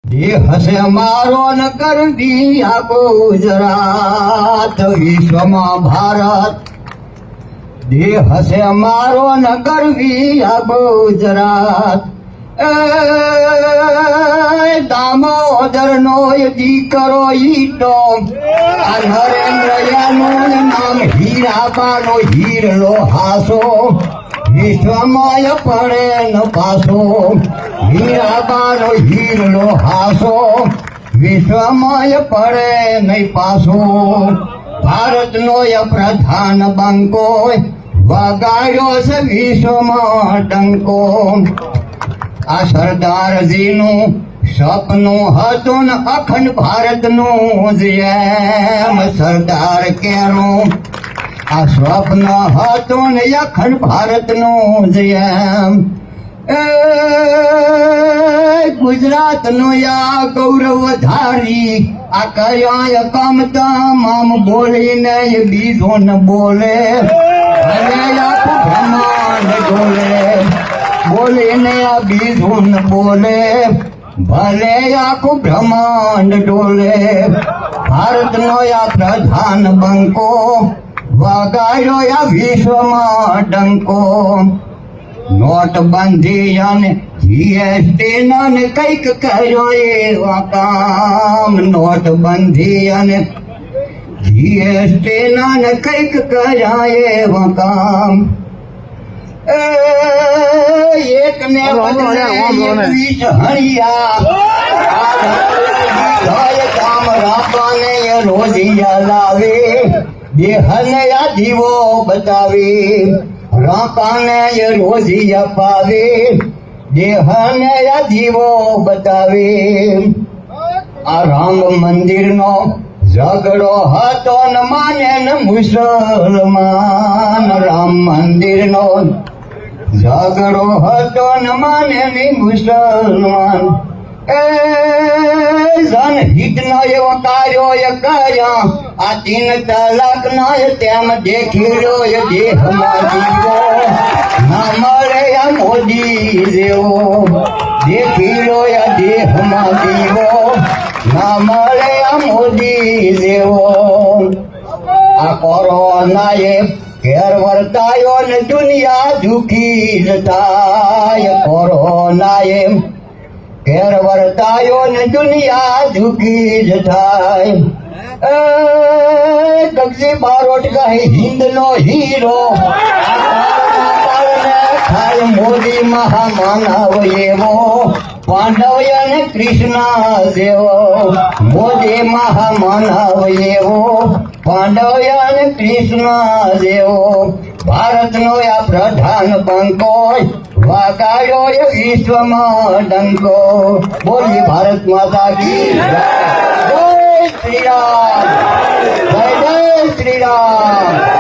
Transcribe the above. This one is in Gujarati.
દેહ હશે મારો ન કરવી આ ગુજરાત વિશ્વમાં ભારત દેહ હશે મારો ન કરવી આ ગુજરાત દામોદર નો દીકરો ઈટો આ નરેન્દ્રયાનું નામ હીરાબાનો હીરલો હાસો વિશ્વમાં પડે ન પાસો હીરાબાનો હીરલો હાસો વિશ્વમાં પડે નહીં પાસો ભારતનો પ્રધાન બંકો વગાડ્યો છે વિશ્વમાં ડંકો આ સરદારજીનું સપનું હતું ને અખંડ ભારતનું જેમ સરદાર કેરું આ સ્વપ્ન હતું ને અખંડ ભારતનું જેમ ગુજરાતનું આ ગૌરવ ધારી આ કર્યા કમ તમામ બોલીને બીજો ન બોલે અને આખું બ્રહ્માંડ ડોલે બોલીને આ બીજું ન બોલે ભલે આખું બ્રહ્માંડ ડોલે ભારતનો આ પ્રધાન બંકો વગાડ્યો આ વિશ્વમાં ડંકો નોટબંધી અને જીએસટી ને કઈક કર્યો એવા કામ નોટબંધી અને જીએસટી ને કઈક કર્યા એવા કામ એક ને બદલે 21 હળિયા કામ રાપાને રોજિયા લાવે દેહને આ દીવો બતાવે રાપાને રોજિયા પાવે દેહને આ દીવો બતાવે આ રામ મંદિરનો ઝઘડો હતો ન માને ન મુસલમાન રામ મંદિરનો ઝઘડો હતો ન માને ને મુસલમાન જનહિતનો એવો કાર્યો કર્યા આ 3 તલાકનો તેમ દેખી રહ્યો દેહમાં જીવો ના મળે આ મોદી જેવો દેખી રહ્યો દેહમાં જીવો ના મળે આ મોદી જેવો આ કોરોનાએ ઘેર વર્તાયો ને દુનિયા દુખી જતાય કોરોનાએ ઘેર વર્તાયો ને દુનિયા દુખી જતાય કગજી બારોટ કહે હિન્દનો હીરો થાય મોદી મહામાનવ એવો પાંડવ અને કૃષ્ણ જેવો મોદી મહામાનવ એવો પાંડવ અને કૃષ્ણ જેવો ભારતનો આ પ્રધાન બંકો વગાડ્યો એ વિશ્વમાં ડંકો બોલી ભારત માતા કી જય શ્રી રામ જય શ્રી રામ